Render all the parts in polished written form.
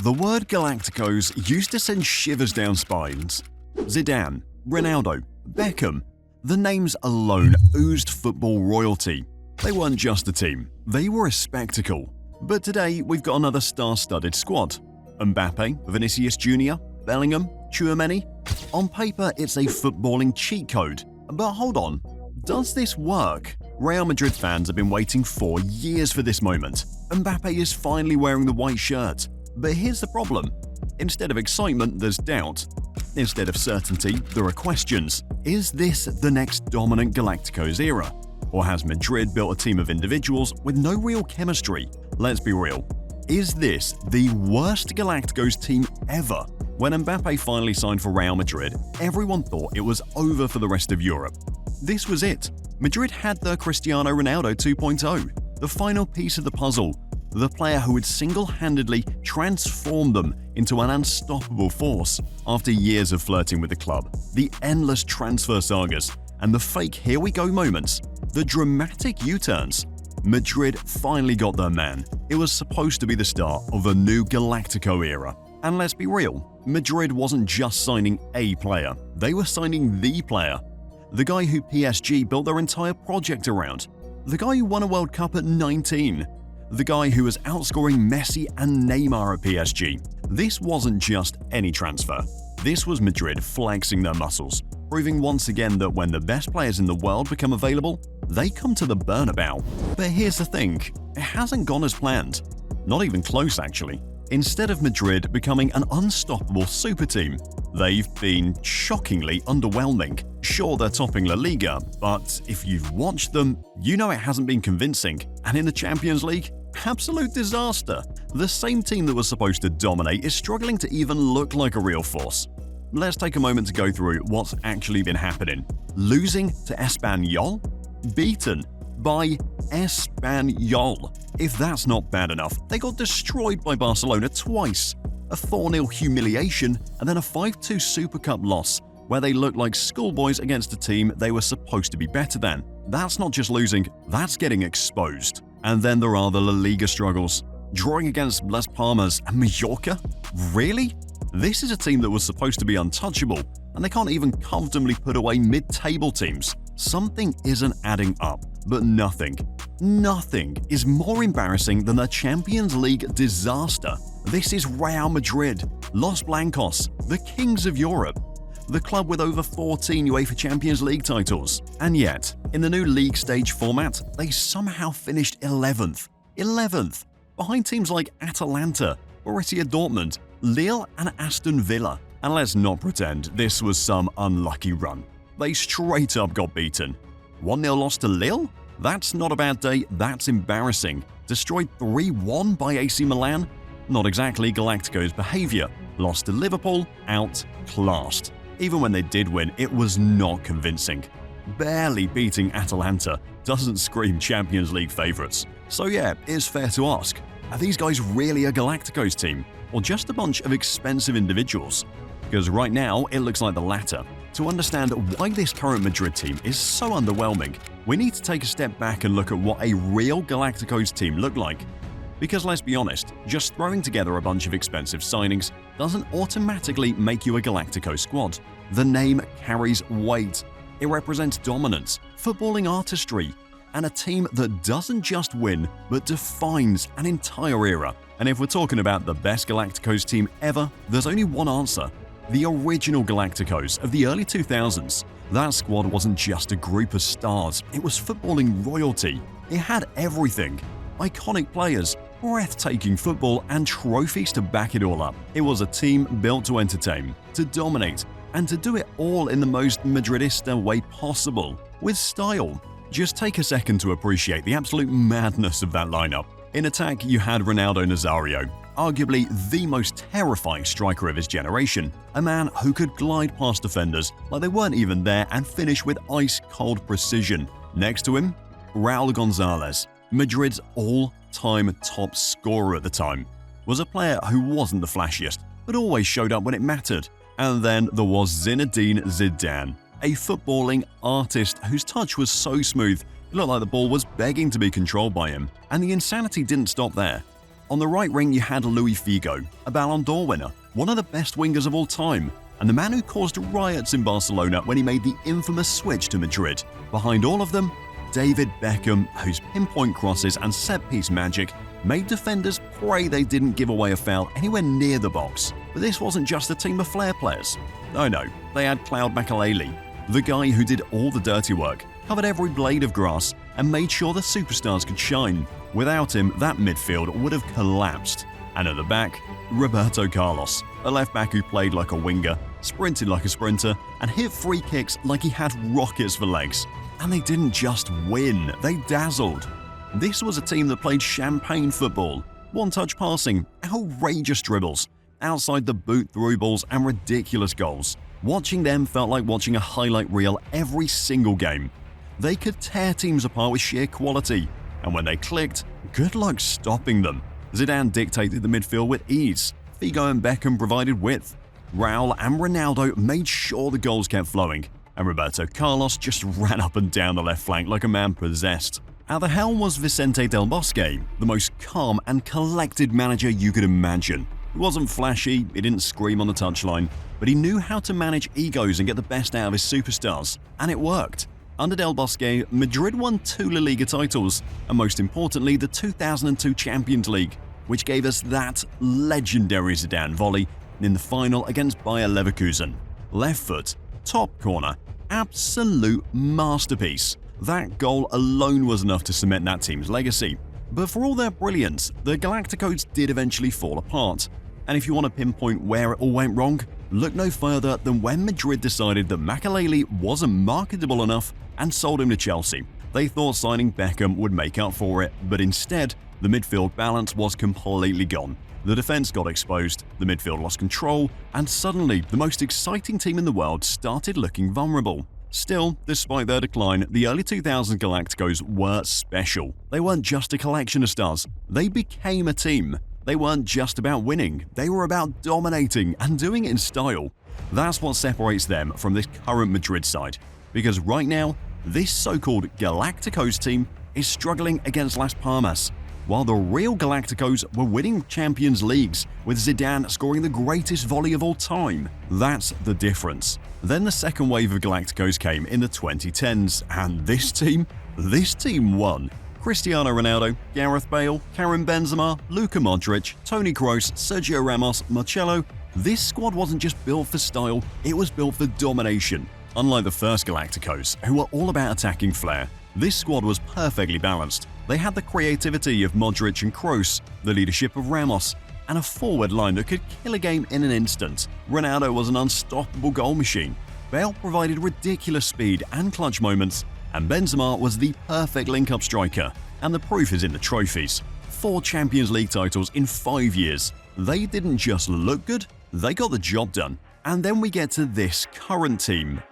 The word Galacticos used to send shivers down spines. Zidane, Ronaldo, Beckham. The names alone oozed football royalty. They weren't just a team, they were a spectacle. But today, we've got another star-studded squad. Mbappé, Vinícius Jr, Bellingham, Tchouaméni. On paper, it's a footballing cheat code. But hold on, does this work? Real Madrid fans have been waiting for years for this moment. Mbappé is finally wearing the white shirt. But here's the problem. Instead of excitement, there's doubt. Instead of certainty, there are questions. Is this the next dominant Galacticos era? Or has Madrid built a team of individuals with no real chemistry? Let's be real. Is this the worst Galacticos team ever? When Mbappé finally signed for Real Madrid, everyone thought it was over for the rest of Europe. This was it. Madrid had their Cristiano Ronaldo 2.0, the final piece of the puzzle, the player who would single-handedly transform them into an unstoppable force. After years of flirting with the club, the endless transfer sagas, and the fake here we go moments, the dramatic U-turns, Madrid finally got their man. It was supposed to be the start of a new Galactico era. And let's be real, Madrid wasn't just signing a player, they were signing the player. The guy who PSG built their entire project around. The guy who won a World Cup at 19. The guy who was outscoring Messi and Neymar at PSG. This wasn't just any transfer. This was Madrid flexing their muscles, proving once again that when the best players in the world become available, they come to the Bernabeu. But here's the thing, it hasn't gone as planned. Not even close, actually. Instead of Madrid becoming an unstoppable super team, they've been shockingly underwhelming. Sure, they're topping La Liga, but if you've watched them, you know it hasn't been convincing. And in the Champions League, absolute disaster. The same team that was supposed to dominate is struggling to even look like a real force. Let's take a moment to go through what's actually been happening. Losing to Espanyol? Beaten by Espanyol. If that's not bad enough, they got destroyed by Barcelona twice. A 4-0 humiliation and then a 5-2 Super Cup loss, where they looked like schoolboys against a team they were supposed to be better than. That's not just losing, that's getting exposed. And then there are the La Liga struggles. Drawing against Las Palmas and Mallorca? Really? This is a team that was supposed to be untouchable, and they can't even comfortably put away mid-table teams. Something isn't adding up, but nothing is more embarrassing than the Champions League disaster. This is Real Madrid, Los Blancos, the kings of Europe, the club with over 14 UEFA Champions League titles. And yet, in the new league stage format, they somehow finished 11th, behind teams like Atalanta, Borussia Dortmund, Lille and Aston Villa. And let's not pretend this was some unlucky run. They straight up got beaten. 1-0 loss to Lille? That's not a bad day, that's embarrassing. Destroyed 3-1 by AC Milan? Not exactly Galacticos behavior. Lost to Liverpool? Outclassed. Even when they did win, it was not convincing. Barely beating Atalanta doesn't scream Champions League favourites. So yeah, it's fair to ask, are these guys really a Galacticos team? Or just a bunch of expensive individuals? Because right now, it looks like the latter. To understand why this current Madrid team is so underwhelming, we need to take a step back and look at what a real Galacticos team looked like. Because let's be honest, just throwing together a bunch of expensive signings doesn't automatically make you a Galacticos squad. The name carries weight. It represents dominance, footballing artistry, and a team that doesn't just win, but defines an entire era. And if we're talking about the best Galacticos team ever, there's only one answer. The original Galacticos of the early 2000s. That squad wasn't just a group of stars, it was footballing royalty. It had everything. Iconic players, breathtaking football, and trophies to back it all up. It was a team built to entertain, to dominate, and to do it all in the most Madridista way possible, with style. Just take a second to appreciate the absolute madness of that lineup. In attack, you had Ronaldo Nazario, arguably the most terrifying striker of his generation, a man who could glide past defenders like they weren't even there and finish with ice-cold precision. Next to him, Raul Gonzalez, Madrid's all-time top scorer at the time, was a player who wasn't the flashiest, but always showed up when it mattered. And then there was Zinedine Zidane, a footballing artist whose touch was so smooth, it looked like the ball was begging to be controlled by him. And the insanity didn't stop there. On the right wing, you had Luis Figo, a Ballon d'Or winner, one of the best wingers of all time, and the man who caused riots in Barcelona when he made the infamous switch to Madrid. Behind all of them, David Beckham, whose pinpoint crosses and set-piece magic made defenders pray they didn't give away a foul anywhere near the box. But this wasn't just a team of flair players. Oh no, they had Claude Makélélé, the guy who did all the dirty work, covered every blade of grass, and made sure the superstars could shine. Without him, that midfield would have collapsed. And at the back, Roberto Carlos, a left-back who played like a winger, sprinted like a sprinter, and hit free kicks like he had rockets for legs. And they didn't just win, they dazzled. This was a team that played champagne football, one-touch passing, outrageous dribbles, outside the boot through balls, and ridiculous goals. Watching them felt like watching a highlight reel every single game. They could tear teams apart with sheer quality, and when they clicked, good luck stopping them. Zidane dictated the midfield with ease. Figo and Beckham provided width. Raul and Ronaldo made sure the goals kept flowing, and Roberto Carlos just ran up and down the left flank like a man possessed. At the helm was Vicente Del Bosque, the most calm and collected manager you could imagine. He wasn't flashy, he didn't scream on the touchline, but he knew how to manage egos and get the best out of his superstars, and it worked. Under Del Bosque, Madrid won 2 La Liga titles, and most importantly the 2002 Champions League, which gave us that legendary Zidane volley in the final against Bayer Leverkusen. Left foot, top corner, absolute masterpiece. That goal alone was enough to cement that team's legacy. But for all their brilliance, the Galacticos did eventually fall apart. And if you want to pinpoint where it all went wrong, look no further than when Madrid decided that Makélélé wasn't marketable enough and sold him to Chelsea. They thought signing Beckham would make up for it, but instead, the midfield balance was completely gone. The defense got exposed, the midfield lost control, and suddenly the most exciting team in the world started looking vulnerable. Still, despite their decline, the early 2000s Galacticos were special. They weren't just a collection of stars, they became a team. They weren't just about winning, they were about dominating and doing it in style. That's what separates them from this current Madrid side. Because right now, this so-called Galacticos team is struggling against Las Palmas, while the real Galacticos were winning Champions Leagues, with Zidane scoring the greatest volley of all time. That's the difference. Then the second wave of Galacticos came in the 2010s, and this team won. Cristiano Ronaldo, Gareth Bale, Karim Benzema, Luka Modric, Toni Kroos, Sergio Ramos, Marcelo. This squad wasn't just built for style, it was built for domination. Unlike the first Galacticos, who were all about attacking flair, this squad was perfectly balanced. They had the creativity of Modric and Kroos, the leadership of Ramos, and a forward line that could kill a game in an instant. Ronaldo was an unstoppable goal machine. Bale provided ridiculous speed and clutch moments, and Benzema was the perfect link-up striker. And the proof is in the trophies. 4 Champions League titles in 5 years. They didn't just look good, they got the job done. And then we get to this current team.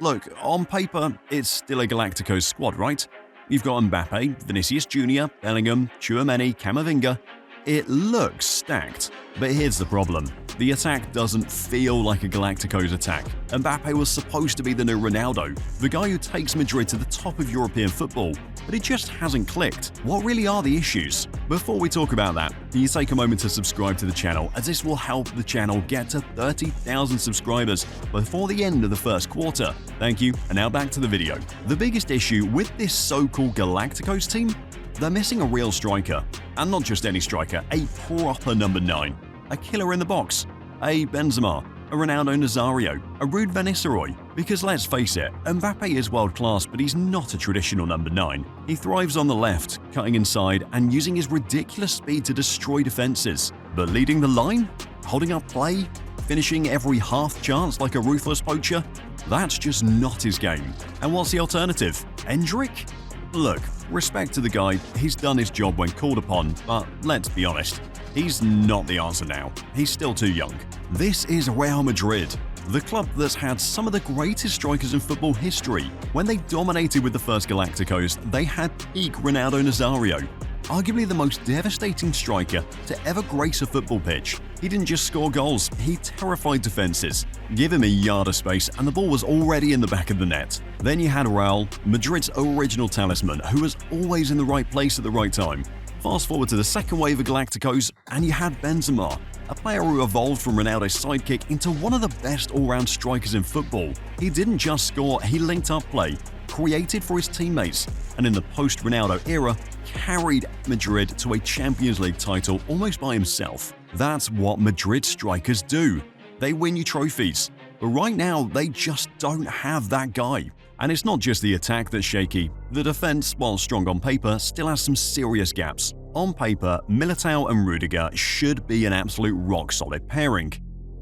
Look, on paper, it's still a Galacticos squad, right? You've got Mbappé, Vinícius Jr, Bellingham, Tchouaméni, Camavinga. It looks stacked. But here's the problem. The attack doesn't feel like a Galacticos attack. Mbappé was supposed to be the new Ronaldo, the guy who takes Madrid to the top of European football, but it just hasn't clicked. What really are the issues? Before we talk about that, can you take a moment to subscribe to the channel, as this will help the channel get to 30,000 subscribers before the end of the first quarter. Thank you, and now back to the video. The biggest issue with this so-called Galacticos team? They're missing a real striker, and not just any striker, a proper number 9, a killer in the box, a Benzema, a Ronaldo Nazario, a Ruud van Nistelrooy. Because let's face it, Mbappe is world class, but he's not a traditional number 9. He thrives on the left, cutting inside and using his ridiculous speed to destroy defenses. But leading the line? Holding up play? Finishing every half chance like a ruthless poacher? That's just not his game. And what's the alternative? Endrick? Look, respect to the guy, he's done his job when called upon, but let's be honest, he's not the answer now. He's still too young. This is Real Madrid, the club that's had some of the greatest strikers in football history. When they dominated with the first Galacticos, they had peak Ronaldo Nazario, arguably the most devastating striker to ever grace a football pitch. He didn't just score goals, he terrified defenses. Give him a yard of space and the ball was already in the back of the net. Then you had Raul, Madrid's original talisman, who was always in the right place at the right time. Fast forward to the second wave of Galacticos, and you had Benzema, a player who evolved from Ronaldo's sidekick into one of the best all-round strikers in football. He didn't just score, he linked up play, created for his teammates, and in the post-Ronaldo era, carried Madrid to a Champions League title almost by himself. That's what Madrid strikers do. They win you trophies. But right now, they just don't have that guy. And it's not just the attack that's shaky. The defense, while strong on paper, still has some serious gaps. On paper, Militao and Rudiger should be an absolute rock-solid pairing.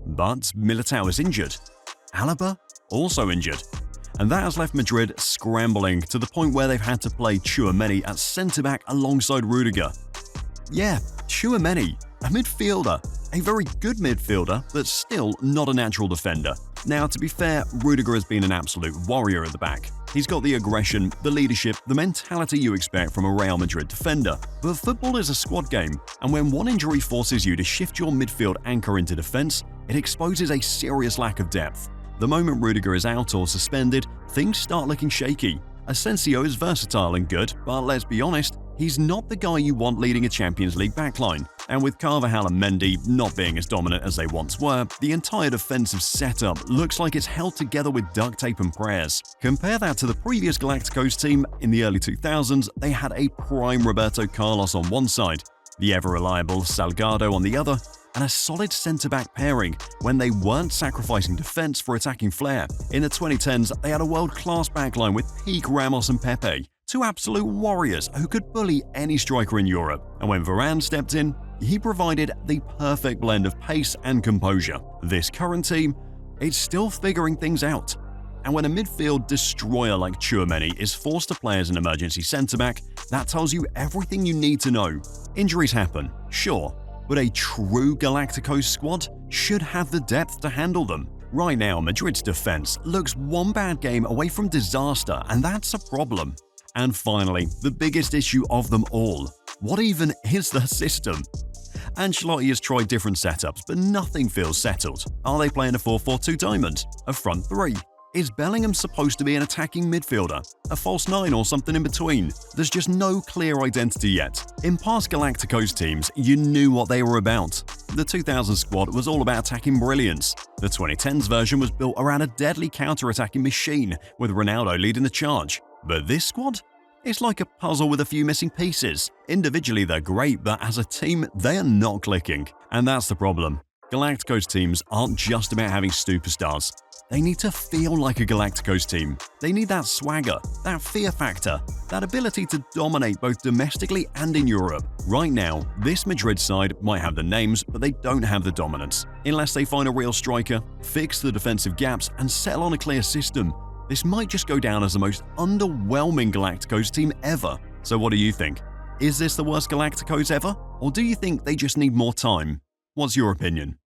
But Militao is injured. Alaba also injured. And that has left Madrid scrambling to the point where they've had to play Tchouaméni at centre-back alongside Rudiger. Yeah, Tchouaméni, a midfielder. A very good midfielder, but still not a natural defender. Now, to be fair, Rudiger has been an absolute warrior at the back. He's got the aggression, the leadership, the mentality you expect from a Real Madrid defender. But football is a squad game, and when one injury forces you to shift your midfield anchor into defense, it exposes a serious lack of depth. The moment Rudiger is out or suspended, things start looking shaky. Asensio is versatile and good, but let's be honest, he's not the guy you want leading a Champions League backline. And with Carvajal and Mendy not being as dominant as they once were, the entire defensive setup looks like it's held together with duct tape and prayers. Compare that to the previous Galacticos team. In the early 2000s, they had a prime Roberto Carlos on one side, the ever-reliable Salgado on the other, and a solid centre-back pairing when they weren't sacrificing defence for attacking flair. In the 2010s, they had a world-class backline with peak Ramos and Pepe, two absolute warriors who could bully any striker in Europe. And when Varane stepped in, he provided the perfect blend of pace and composure. This current team, it's still figuring things out. And when a midfield destroyer like Tchouaméni is forced to play as an emergency centre-back, that tells you everything you need to know. Injuries happen, sure, but a true Galacticos squad should have the depth to handle them. Right now, Madrid's defense looks one bad game away from disaster, and that's a problem. And finally, the biggest issue of them all. What even is the system? Ancelotti has tried different setups, but nothing feels settled. Are they playing a 4-4-2 diamond? A front three? Is Bellingham supposed to be an attacking midfielder? A false nine or something in between? There's just no clear identity yet. In past Galacticos teams, you knew what they were about. The 2000 squad was all about attacking brilliance. The 2010s version was built around a deadly counter-attacking machine, with Ronaldo leading the charge. But this squad? It's like a puzzle with a few missing pieces. Individually they're great, but as a team, they are not clicking. And that's the problem. Galacticos teams aren't just about having superstars. They need to feel like a Galacticos team. They need that swagger, that fear factor, that ability to dominate both domestically and in Europe. Right now, this Madrid side might have the names, but they don't have the dominance. Unless they find a real striker, fix the defensive gaps, and settle on a clear system, this might just go down as the most underwhelming Galacticos team ever. So what do you think? Is this the worst Galacticos ever? Or do you think they just need more time? What's your opinion?